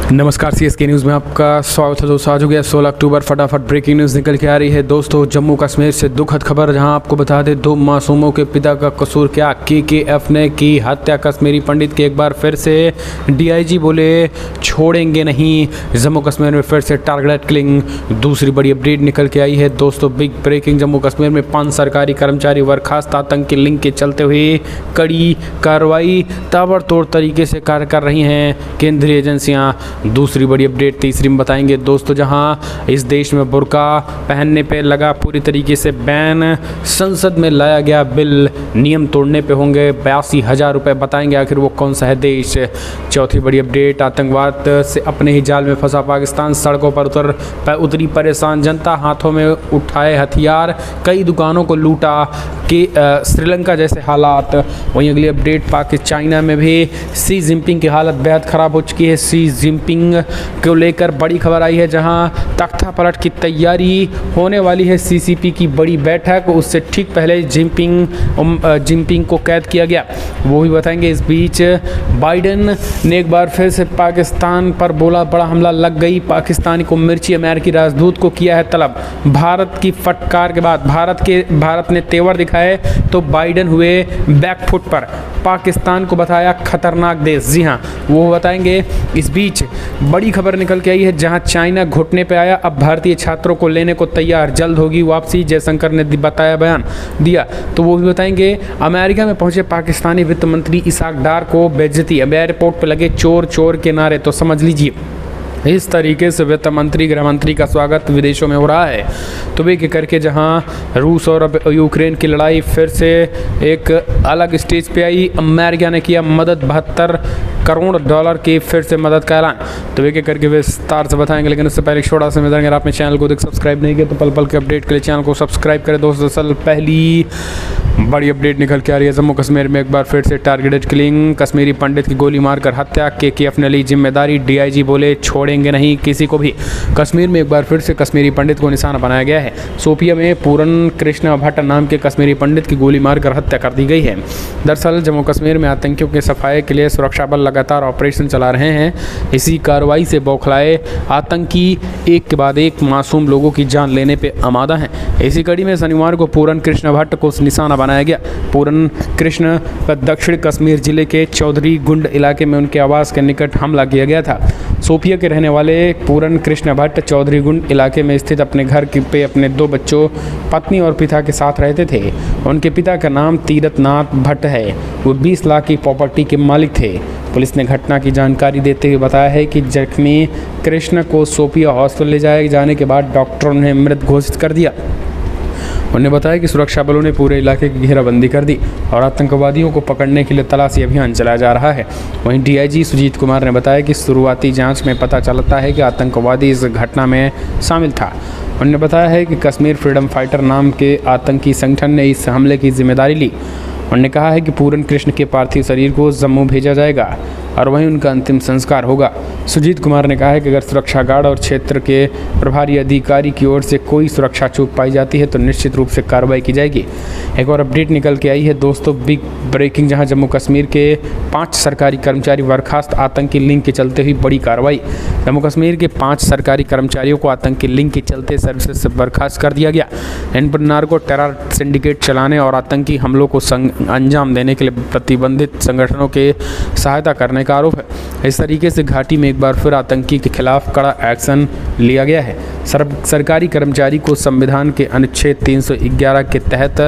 नमस्कार, CSK news में आपका स्वागत है। दोस्तों आज हो गया 16 अक्टूबर। फटाफट ब्रेकिंग न्यूज़ निकल के आ रही है दोस्तों। जम्मू कश्मीर से दुखद खबर, जहां आपको बता दें 2 मासूमों के पिता का कसूर क्या, केकेएफ ने की हत्या कश्मीरी पंडित की। एक बार फिर से डीआईजी बोले छोड़ेंगे नहीं, जम्मू कश्मीर में फिर से टारगेट किलिंग। दूसरी बड़ी अपडेट निकल के आई है दोस्तों, बिग ब्रेकिंग। जम्मू कश्मीर में 5 सरकारी कर्मचारी बर्खास्त, आतंकी लिंक के चलते हुए कड़ी कार्रवाई, ताबड़तोड़ तरीके से कार्य कर रही हैं केंद्रीय एजेंसियां। दूसरी बड़ी अपडेट तीसरी में बताएंगे दोस्तों, जहां इस देश में बुर्का पहनने पे लगा पूरी तरीके से बैन, संसद में लाया गया बिल, नियम तोड़ने पे होंगे 82,000 रुपये। बताएंगे आखिर वो कौन सा है देश। चौथी बड़ी अपडेट, आतंकवाद से अपने ही जाल में फंसा पाकिस्तान, सड़कों पर उतरी परेशान जनता, हाथों में उठाए हथियार, कई दुकानों को लूटा कि श्रीलंका जैसे हालात। वहीं अगली अपडेट, चाइना में भी शी जिनपिंग की हालत बेहद ख़राब हो चुकी है। शी जिनपिंग को लेकर बड़ी खबर आई है, जहां तख्ता पलट की तैयारी होने वाली है। सीसीपी की बड़ी बैठक, उससे ठीक पहले जिनपिंग को कैद किया गया, वो भी बताएंगे। इस बीच बाइडेन ने एक बार फिर से पाकिस्तान पर बोला बड़ा हमला लग गई पाकिस्तानी को मिर्ची, अमेरिकी राजदूत को किया है तलब। भारत की फटकार के बाद भारत ने तेवर दिखाए तो बाइडेन हुए बैकफुट पर, पाकिस्तान को बताया खतरनाक देश। जी हाँ, वो बताएंगे। इस बीच बड़ी खबर निकल के आई है, जहां चाइना घुटने पे आया, अब भारतीय छात्रों को लेने को तैयार, जल्द होगी वापसी, जयशंकर ने बताया, बयान दिया, तो वो भी बताएंगे। अमेरिका में पहुंचे पाकिस्तानी वित्त मंत्री इसाक डार को बेइज्जती, अब एयरपोर्ट पे लगे चोर चोर के नारे, तो समझ लीजिए इस तरीके से वित्त मंत्री गृह मंत्री का स्वागत विदेशों में हो रहा है। तो वे करके जहां रूस और यूक्रेन की लड़ाई फिर से एक अलग स्टेज पे आई, अमेरिका ने किया मदद, $72 करोड़ की फिर से मदद का ऐलान। तो वे करके विस्तार से बताएंगे, लेकिन उससे पहले छोटा सा मैदान, अगर आपने चैनल को सब्सक्राइब नहीं किया तो पल पल के अपडेट के लिए चैनल को सब्सक्राइब करें दोस्तों। दरअसल पहली बड़ी अपडेट निकल के आ रही है, जम्मू कश्मीर में एक बार फिर से टारगेटेड किलिंग, कश्मीरी पंडित की गोली मारकर हत्या, केकेएफ ने ली जिम्मेदारी, डीआईजी बोले छोड़ेंगे नहीं किसी को भी। कश्मीर में एक बार फिर से कश्मीरी पंडित को निशाना बनाया गया है। सोपिया में पूरन कृष्ण भट्ट नाम के कश्मीरी पंडित की गोली मारकर हत्या कर दी गई है। दरअसल जम्मू कश्मीर में आतंकियों के सफाये के लिए सुरक्षा बल लगातार ऑपरेशन चला रहे हैं। इसी कार्रवाई से बौखलाए आतंकी एक के बाद एक मासूम लोगों की जान लेने पर आमादा हैं। इसी कड़ी में शनिवार को पूरन कृष्ण भट्ट को निशाना बनाया गया। पूरन कृष्ण पर दक्षिण कश्मीर जिले के चौधरी गुंड इलाके में उनके आवास के निकट हमला किया गया था। सोपिया के रहने वाले पूरन कृष्ण भट्ट चौधरी गुंड इलाके में स्थित अपने घर पे अपने 2 बच्चों, पत्नी और पिता के साथ रहते थे। उनके पिता का नाम तीरथनाथ भट्ट है, वो 20 लाख की प्रॉपर्टी के मालिक थे। पुलिस ने घटना की जानकारी देते हुए बताया है कि जख्मी कृष्ण को सोपिया हॉस्पिटल ले जाए जाने के बाद डॉक्टरों ने मृत घोषित कर दिया। उन्होंने बताया कि सुरक्षा बलों ने पूरे इलाके की घेराबंदी कर दी और आतंकवादियों को पकड़ने के लिए तलाशी अभियान चलाया जा रहा है। वहीं डीआईजी सुजीत कुमार ने बताया कि शुरुआती जांच में पता चलता है कि आतंकवादी इस घटना में शामिल था। उन्होंने बताया है कि कश्मीर फ्रीडम फाइटर नाम के आतंकी संगठन ने इस हमले की जिम्मेदारी ली। उन्होंने कहा है कि पूरन कृष्ण के पार्थिव शरीर को जम्मू भेजा जाएगा और वहीं उनका अंतिम संस्कार होगा। सुजीत कुमार ने कहा है कि अगर सुरक्षा गार्ड और क्षेत्र के प्रभारी अधिकारी की ओर से कोई सुरक्षा चूक पाई जाती है तो निश्चित रूप से कार्रवाई की जाएगी। एक और अपडेट निकल के आई है दोस्तों, बिग ब्रेकिंग, जहां जम्मू कश्मीर के 5 सरकारी कर्मचारी बर्खास्त, आतंकी लिंक के चलते हुई बड़ी कार्रवाई। जम्मू कश्मीर के 5 सरकारी कर्मचारियों को आतंकी लिंक के चलते सर्विसेज से बर्खास्त कर दिया गया। इन पर नार्को टेरर सिंडिकेट चलाने और आतंकी हमलों को अंजाम देने के लिए प्रतिबंधित संगठनों के सहायता करने का आरोप है। इस तरीके से घाटी में एक बार फिर आतंकी के खिलाफ कड़ा एक्शन लिया गया है। सरकारी कर्मचारी को संविधान के अनुच्छेद 311 के तहत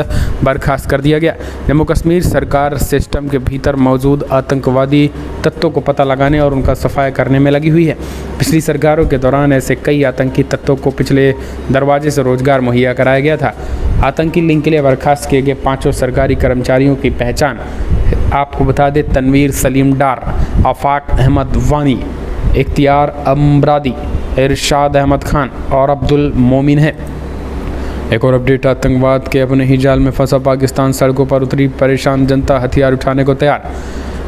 बर्खास्त कर दिया गया। जम्मू कश्मीर सरकार सिस्टम के भीतर मौजूद आतंकवादी तत्वों को पता लगाने और उनका सफाया करने में लगी हुई है। पिछली सरकारों के दौरान ऐसे कई आतंकी तत्वों को पिछले दरवाजे से रोजगार मुहैया कराया गया था। आतंकी लिंक के लिए बर्खास्त किए गए 5 सरकारी कर्मचारियों की पहचान आपको बता दें, तनवीर सलीम डार, आफाक अहमद वानी, इख्तियार अमरादी, इरशाद अहमद खान और अब्दुल मोमिन है। एक और अपडेट, आतंकवाद के अपने ही जाल में फंसा पाकिस्तान, सड़कों पर उतरी परेशान जनता, हथियार उठाने को तैयार।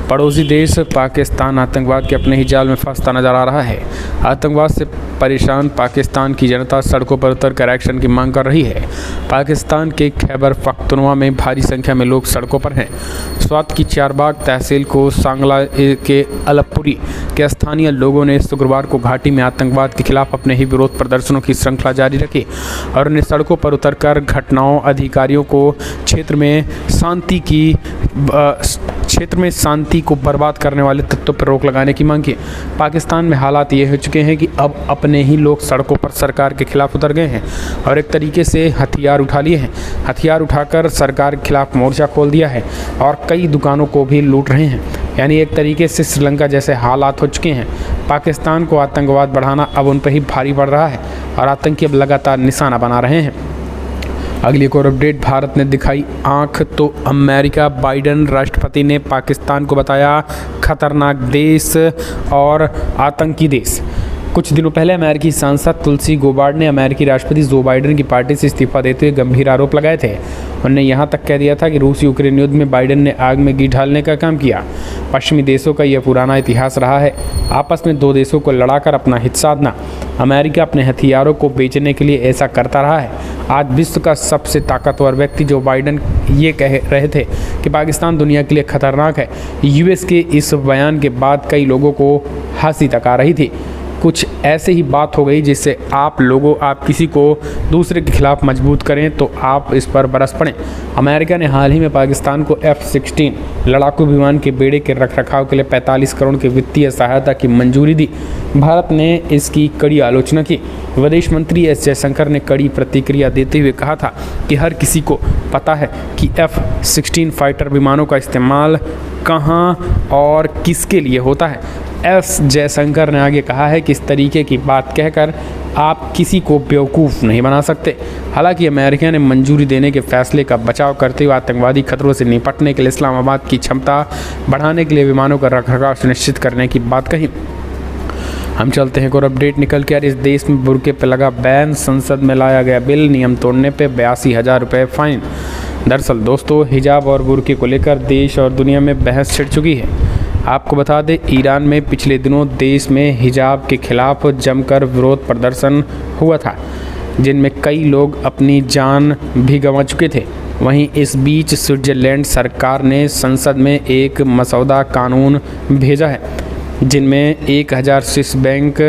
पड़ोसी देश पाकिस्तान आतंकवाद के अपने ही जाल में फंसता नजर आ रहा है। आतंकवाद से परेशान पाकिस्तान की जनता सड़कों पर उतरकर एक्शन की मांग कर रही है। पाकिस्तान के खैबर पख्तूनख्वा में भारी संख्या में लोग सड़कों पर हैं। स्वात की चारबाग तहसील को सांगला के अलपुरी के स्थानीय लोगों ने शुक्रवार को घाटी में आतंकवाद के खिलाफ अपने ही विरोध प्रदर्शनों की श्रृंखला जारी रखी और उन्हें सड़कों पर उतरकर घटनाओं अधिकारियों को क्षेत्र में शांति को बर्बाद करने वाले तत्वों पर रोक लगाने की मांग की। पाकिस्तान में हालात ये हो चुके हैं कि अब अपने ही लोग सड़कों पर सरकार के खिलाफ उतर गए हैं और एक तरीके से हथियार उठा लिए हैं। हथियार उठाकर सरकार के खिलाफ मोर्चा खोल दिया है और कई दुकानों को भी लूट रहे हैं। यानी एक तरीके से श्रीलंका जैसे हालात हो चुके हैं। पाकिस्तान को आतंकवाद बढ़ाना अब उन पर ही भारी पड़ रहा है और आतंकी अब लगातार निशाना बना रहे हैं। अगली एक और अपडेट, भारत ने दिखाई आंख तो अमेरिका। बाइडेन राष्ट्रपति ने पाकिस्तान को बताया खतरनाक देश और आतंकी देश। कुछ दिनों पहले अमेरिकी सांसद तुलसी गोबार्ड ने अमेरिकी राष्ट्रपति जो बाइडेन की पार्टी से इस्तीफा देते हुए गंभीर आरोप लगाए थे। उन्होंने यहां तक कह दिया था कि रूस यूक्रेन युद्ध में बाइडेन ने आग में घी डालने का काम किया। पश्चिमी देशों का यह पुराना इतिहास रहा है, आपस में दो देशों को लड़ाकर अपना हित साधना। अमेरिका अपने हथियारों को बेचने के लिए ऐसा करता रहा है। आज विश्व का सबसे ताकतवर व्यक्ति जो बाइडेन ये कह रहे थे कि पाकिस्तान दुनिया के लिए खतरनाक है। यूएस के इस बयान के बाद कई लोगों को हंसी तक आ रही थी। कुछ ऐसे ही बात हो गई जिससे आप किसी को दूसरे के खिलाफ मजबूत करें तो आप इस पर बरस पड़ें। अमेरिका ने हाल ही में पाकिस्तान को F-16 लड़ाकू विमान के बेड़े के रखरखाव के लिए 45 करोड़ की वित्तीय सहायता की मंजूरी दी। भारत ने इसकी कड़ी आलोचना की। विदेश मंत्री एस जयशंकर ने कड़ी प्रतिक्रिया देते हुए कहा था कि हर किसी को पता है कि F-16 फाइटर विमानों का इस्तेमाल कहां और किसके लिए होता है। एस जयशंकर ने आगे कहा है कि इस तरीके की बात कहकर आप किसी को बेवकूफ़ नहीं बना सकते। हालांकि अमेरिका ने मंजूरी देने के फैसले का बचाव करते हुए आतंकवादी खतरों से निपटने के लिए इस्लामाबाद की क्षमता बढ़ाने के लिए विमानों का रखरखाव सुनिश्चित करने की बात कही। हम चलते हैं एक और अपडेट निकल के। इस देश में बुर्के पर लगा बैन, संसद में लाया गया बिल, नियम तोड़ने पे 82,000 रुपये फाइन। दरअसल दोस्तों, हिजाब और बुर्के को लेकर देश और दुनिया में बहस छिड़ चुकी है। आपको बता दें, ईरान में पिछले दिनों देश में हिजाब के खिलाफ जमकर विरोध प्रदर्शन हुआ था, जिनमें कई लोग अपनी जान भी गंवा चुके थे। वहीं इस बीच स्विट्ज़रलैंड सरकार ने संसद में एक मसौदा कानून भेजा है, जिनमें 1000 स्विस बैंक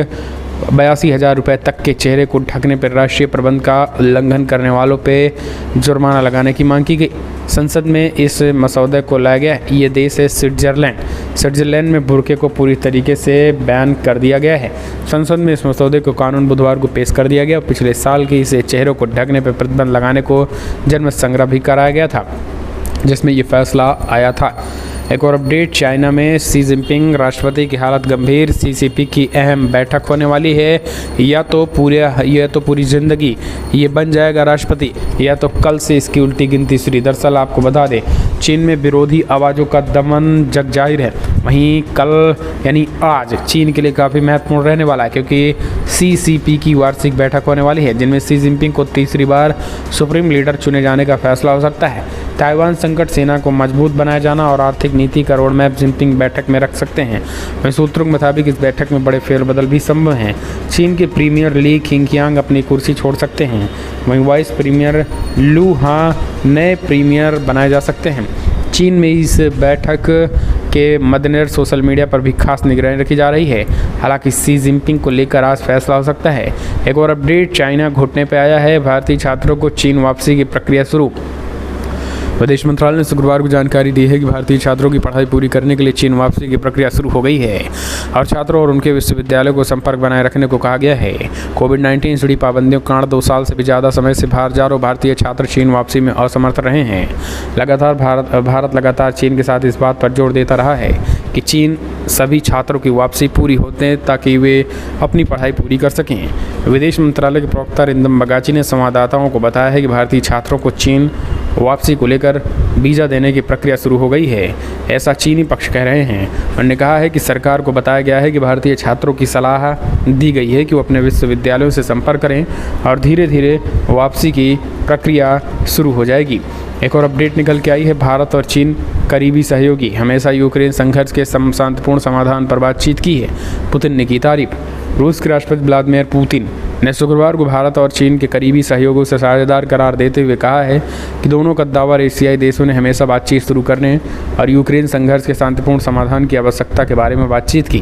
82,000 रुपये तक के चेहरे को ढकने पर राष्ट्रीय प्रबंध का उल्लंघन करने वालों पे जुर्माना लगाने की मांग की गई। संसद में इस मसौदे को लाया गया। ये देश है स्विट्ज़रलैंड में बुर्के को पूरी तरीके से बैन कर दिया गया है। संसद में इस मसौदे को कानून बुधवार को पेश कर दिया गया। पिछले साल के इसे चेहरों को ढकने पर प्रतिबंध लगाने को जनमत संग्रह भी कराया गया था, जिसमें ये फैसला आया था। एक और अपडेट, चाइना में शी जिनपिंग राष्ट्रपति की हालत गंभीर। CCP की अहम बैठक होने वाली है। या तो पूरी ज़िंदगी ये बन जाएगा राष्ट्रपति, या तो कल से इसकी उल्टी गिनती शुरू। दरअसल आपको बता दें, चीन में विरोधी आवाज़ों का दमन जग जाहिर है। वहीं कल यानी आज चीन के लिए काफ़ी महत्वपूर्ण रहने वाला है, क्योंकि CCP की वार्षिक बैठक होने वाली है, जिनमें शी जिनपिंग को तीसरी बार सुप्रीम लीडर चुने जाने का फैसला हो सकता है। ताइवान संकट, सेना को मजबूत बनाया जाना और आर्थिक नीति का रोड मैप जिनपिंग बैठक में रख सकते हैं। वहीं सूत्रों के मुताबिक इस बैठक में बड़े फेरबदल भी संभव हैं। चीन के प्रीमियर ली खिंगयांग अपनी कुर्सी छोड़ सकते हैं। वहीं वाइस प्रीमियर लू हां नए प्रीमियर बनाए जा सकते हैं। चीन में इस बैठक के मद्देनजर सोशल मीडिया पर भी खास निगरानी रखी जा रही है। हालांकि शी जिनपिंग को लेकर आज फैसला हो सकता है। एक और अपडेट, चाइना घुटने पर आया है। भारतीय छात्रों को चीन वापसी की प्रक्रिया शुरू। विदेश मंत्रालय ने शुक्रवार को जानकारी दी है कि भारतीय छात्रों की पढ़ाई पूरी करने के लिए चीन वापसी की प्रक्रिया शुरू हो गई है और छात्रों और उनके विश्वविद्यालयों को संपर्क बनाए रखने को कहा गया है। कोविड-19 से जुड़ी पाबंदियों के कारण 2 साल से भी ज़्यादा समय से बाहर जा रहे भारतीय छात्र चीन वापसी में असमर्थ रहे हैं। भारत लगातार चीन के साथ इस बात पर जोर देता रहा है कि चीन सभी छात्रों की वापसी पूरी होते हैं ताकि वे अपनी पढ़ाई पूरी कर सकें। विदेश मंत्रालय के प्रवक्ता रिंदम बगाची ने संवाददाताओं को बताया है कि भारतीय छात्रों को चीन वापसी को लेकर वीज़ा देने की प्रक्रिया शुरू हो गई है, ऐसा चीनी पक्ष कह रहे हैं। उन्होंने कहा है कि सरकार को बताया गया है कि भारतीय छात्रों की सलाह दी गई है कि वो अपने विश्वविद्यालयों से संपर्क करें और धीरे धीरे वापसी की प्रक्रिया शुरू हो जाएगी। एक और अपडेट निकल के आई है, भारत और चीन करीबी सहयोगी, हमेशा यूक्रेन संघर्ष के शांतिपूर्ण समाधान पर बातचीत की है, पुतिन ने की तारीफ। रूस के राष्ट्रपति व्लादिमीर पुतिन ने शुक्रवार को भारत और चीन के करीबी सहयोगों से साझेदार करार देते हुए कहा है कि दोनों कद्दावर एशियाई देशों ने हमेशा बातचीत शुरू करने और यूक्रेन संघर्ष के शांतिपूर्ण समाधान की आवश्यकता के बारे में बातचीत की।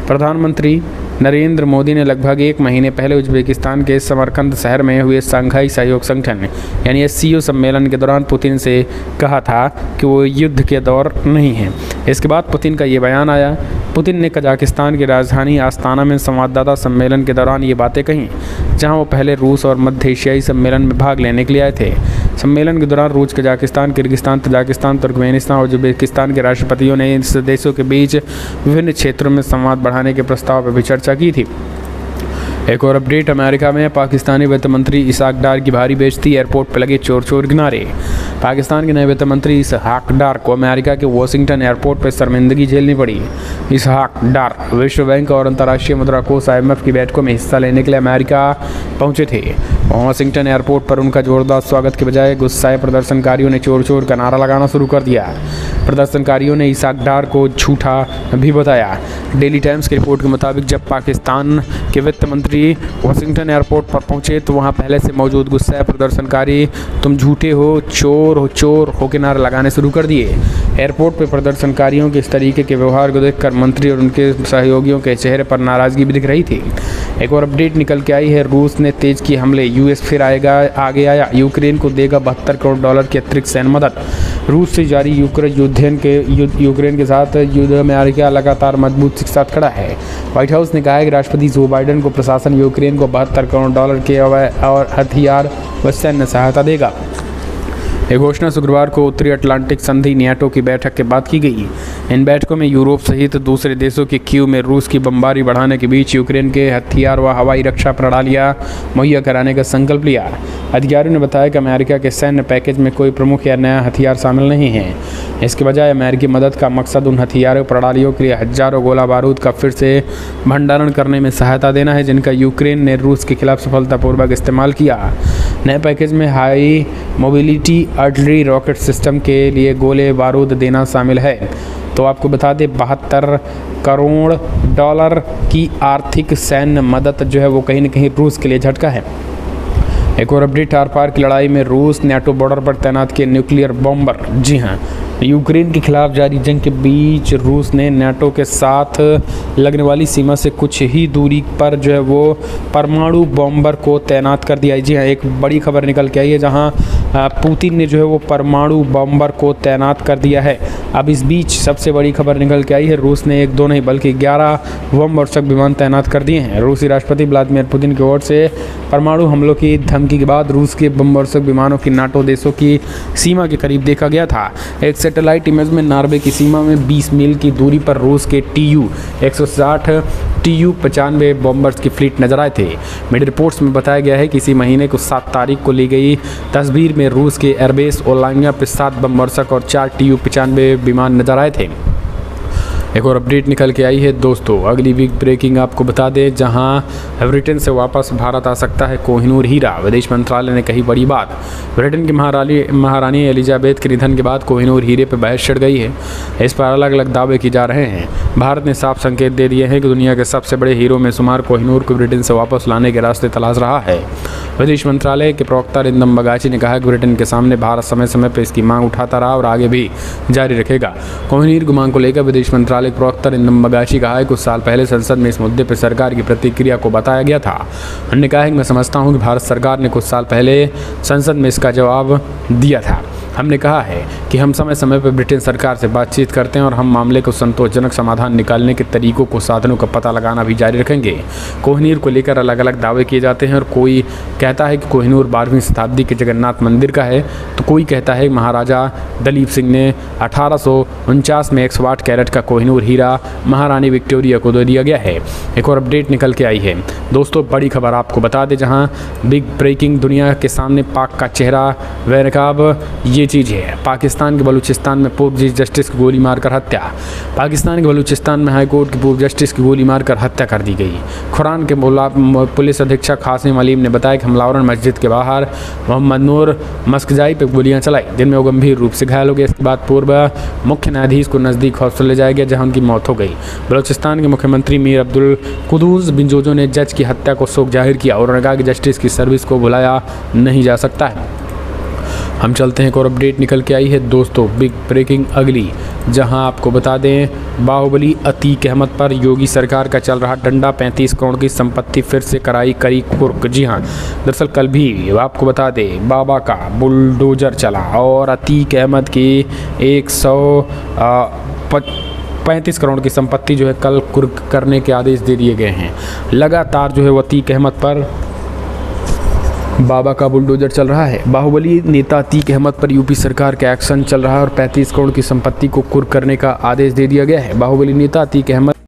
प्रधानमंत्री नरेंद्र मोदी ने लगभग 1 महीने पहले उज्बेकिस्तान के समरकंद शहर में हुए शंघाई सहयोग संगठन यानी SCO सम्मेलन के दौरान पुतिन से कहा था कि वो युद्ध के दौर नहीं है। इसके बाद पुतिन का ये बयान आया। पुतिन ने कजाकिस्तान की राजधानी आस्ताना में संवाददाता सम्मेलन के दौरान ये बातें कहीं, जहां वो पहले रूस और मध्य एशियाई सम्मेलन में भाग लेने के लिए आए थे। सम्मेलन के दौरान रूस, कजाकिस्तान, किर्गिस्तान, तजाकिस्तान, तुर्कमेनिस्तान और उज्बेकिस्तान के राष्ट्रपतियों ने इन देशों के बीच विभिन्न क्षेत्रों में संवाद बढ़ाने के प्रस्ताव पर भी चर्चा की थी। एक और अपडेट, अमेरिका में पाकिस्तानी वित्त मंत्री इसहाक डार की भारी बेइज्जती, एयरपोर्ट पर लगे चोर चोर किनारे। पाकिस्तान के नए वित्त मंत्री इसहाक डार को अमेरिका के वॉशिंगटन एयरपोर्ट पर शर्मिंदगी झेलनी पड़ी। इसहाक डार विश्व बैंक और अंतर्राष्ट्रीय मुद्रा कोष IMF की बैठकों में हिस्सा लेने के लिए अमेरिका पहुंचे थे। वॉशिंगटन एयरपोर्ट पर उनका जोरदार स्वागत के बजाय गुस्साए प्रदर्शनकारियों ने चोर चोर का नारा लगाना शुरू कर दिया। प्रदर्शनकारियों ने इसहाक डार को झूठा भी बताया। डेली टाइम्स की रिपोर्ट के मुताबिक जब पाकिस्तान के वित्त मंत्री वॉशिंगटन एयरपोर्ट पर पहुंचे तो वहां पहले से मौजूद गुस्साए प्रदर्शनकारी तुम झूठे हो, चोर हो के नारे लगाने शुरू कर दिए। एयरपोर्ट पर प्रदर्शनकारियों के इस तरीके के व्यवहार को देखकर मंत्री और उनके सहयोगियों के चेहरे पर नाराजगी भी दिख रही थी। एक और अपडेट निकल के आई है, रूस ने तेज किए हमले, US फिर आगे आया, यूक्रेन को देगा $72 करोड़ की अतिरिक्त सैन्य मदद। रूस से जारी यूक्रेन के साथ युद्ध में अमेरिका लगातार मजबूती के साथ खड़ा है। व्हाइट हाउस ने कहा है कि राष्ट्रपति जो बाइडेन को प्रशासन यूक्रेन को $72 करोड़ के और हथियार व सैन्य सहायता देगा। यह घोषणा शुक्रवार को उत्तरी अटलांटिक संधि NATO की बैठक के बाद की गई। इन बैठकों में यूरोप सहित दूसरे देशों के कीव में रूस की बमबारी बढ़ाने के बीच यूक्रेन के हथियार व हवाई रक्षा प्रणालियाँ मुहैया कराने का संकल्प लिया। अधिकारियों ने बताया कि अमेरिका के सैन्य पैकेज में कोई प्रमुख या नया हथियार शामिल नहीं है। इसके बजाय अमेरिकी मदद का मकसद उन हथियारों प्रणालियों के लिए हजारों गोला बारूद का फिर से भंडारण करने में सहायता देना है जिनका यूक्रेन ने रूस के खिलाफ सफलतापूर्वक इस्तेमाल किया। नए पैकेज में high mobility artillery rocket system के लिए गोले बारूद देना शामिल है। तो आपको बता दें $72 करोड़ की आर्थिक सैन्य मदद जो है वो कहीं न कहीं रूस के लिए झटका है। एक और अपडेट, आर पार की लड़ाई में रूस NATO बॉर्डर पर तैनात किए न्यूक्लियर बॉम्बर। जी हाँ, यूक्रेन के खिलाफ जारी जंग के बीच रूस ने NATO के साथ लगने वाली सीमा से कुछ ही दूरी पर जो है वो परमाणु बॉम्बर को तैनात कर दिया है। जी हाँ, एक बड़ी खबर निकल के आई है जहां पुतिन ने जो है वो परमाणु बॉम्बर को तैनात कर दिया है। अब इस बीच सबसे बड़ी खबर निकल के आई है, रूस ने 1-2 नहीं बल्कि 11 बमवर्षक विमान तैनात कर दिए हैं। रूसी राष्ट्रपति व्लादिमीर पुतिन की ओर से परमाणु हमलों की धमकी के बाद रूस के बमवर्षक विमानों की NATO देशों की सीमा के करीब देखा गया था। एक सैटेलाइट इमेज में नॉर्वे की सीमा में 20 मील की दूरी पर रूस के Tu-160 Tu-95 बॉम्बर्स की फ्लीट नजर आए थे। मीडिया रिपोर्ट्स में बताया गया है कि इसी महीने को 7 तारीख को ली गई तस्वीर में रूस के एयरबेस ओलानिया पर 7 बमवर्षक और 4 Tu-95 विमान नजर आए थे। एक और अपडेट निकल के आई है दोस्तों, अगली वीक ब्रेकिंग आपको बता दें, जहां ब्रिटेन से वापस भारत आ सकता है कोहिनूर हीरा। विदेश मंत्रालय ने कही बड़ी बात। ब्रिटेन की महारानी एलिजाबेथ के निधन के बाद कोहिनूर हीरे पर बहस छिड़ गई है। इस पर अलग अलग दावे किए जा रहे हैं। भारत ने साफ संकेत दे दिए हैं कि दुनिया के सबसे बड़े हीरो में शुमार कोहिनूर को ब्रिटेन से वापस लाने के रास्ते तलाश रहा है। विदेश मंत्रालय के प्रवक्ता रिंदम बगाची ने कहा कि ब्रिटेन के सामने भारत समय समय पर इसकी मांग उठाता रहा और आगे भी जारी रखेगा। कोहिनूर की मांग को लेकर विदेश मंत्रालय प्रवक्ता रिंदम बगाची कहा है कुछ साल पहले संसद में इस मुद्दे पर सरकार की प्रतिक्रिया को बताया गया था। उन्होंने कहा है कि मैं समझता हूं कि भारत सरकार ने कुछ साल पहले संसद में इसका जवाब दिया था। हमने कहा है कि हम समय समय पर ब्रिटेन सरकार से बातचीत करते हैं और हम मामले को संतोषजनक समाधान निकालने के तरीकों को साधनों का पता लगाना भी जारी रखेंगे। कोहिनूर को लेकर अलग अलग दावे किए जाते हैं और कोई कहता है कि कोहिनूर 12वीं शताब्दी के जगन्नाथ मंदिर का है, तो कोई कहता है महाराजा दलीप सिंह ने 1849 में 108 कैरेट का कोहिनूर हीरा महारानी विक्टोरिया को दे दिया गया है। एक और अपडेट निकल के आई है दोस्तों, बड़ी खबर आपको बता दें, जहां बिग ब्रेकिंग, दुनिया के सामने पाक का चेहरा बेनकाब। ये चीज़ है। पाकिस्तान के बलूचिस्तान में पूर्व चीफ जस्टिस की गोली मारकर हत्या। पाकिस्तान के बलूचिस्तान में हाईकोर्ट की पूर्व जस्टिस की गोली मारकर हत्या कर दी गई। खुरान के पुलिस अधीक्षक हासिम अलीम ने बताया कि हमलावरों ने मस्जिद के बाहर मोहम्मद नूर मस्कजाई पर गोलियां चलाई, जिनमें वो गंभीर रूप से घायल हो गए। इसके बाद पूर्व मुख्य न्यायाधीश को नज़दीक हॉस्पिटल ले जाया गया, जहां उनकी मौत हो गई। बलूचिस्तान के मुख्यमंत्री मीर अब्दुल कुदूस बिन जोजो ने जज की हत्या को शोक जाहिर किया और उन्होंने कहा कि जस्टिस की सर्विस को भुलाया नहीं जा सकता है। हम चलते हैं, एक और अपडेट निकल के आई है दोस्तों, बिग ब्रेकिंग अगली, जहां आपको बता दें बाहुबली अतीक अहमद पर योगी सरकार का चल रहा डंडा। 35 करोड़ की संपत्ति फिर से करी कुर्क। जी हां, दरअसल कल भी आपको बता दें बाबा का बुलडोजर चला और अतीक अहमद की 135 करोड़ की संपत्ति जो है कल कुर्क करने के आदेश दे दिए गए हैं। लगातार जो है वो अतीक अहमद पर बाबा का बुलडोजर चल रहा है। बाहुबली नेता अतीक अहमद पर यूपी सरकार का एक्शन चल रहा है और 35 करोड़ की संपत्ति को कुर्क करने का आदेश दे दिया गया है। बाहुबली नेता अतीक अहमद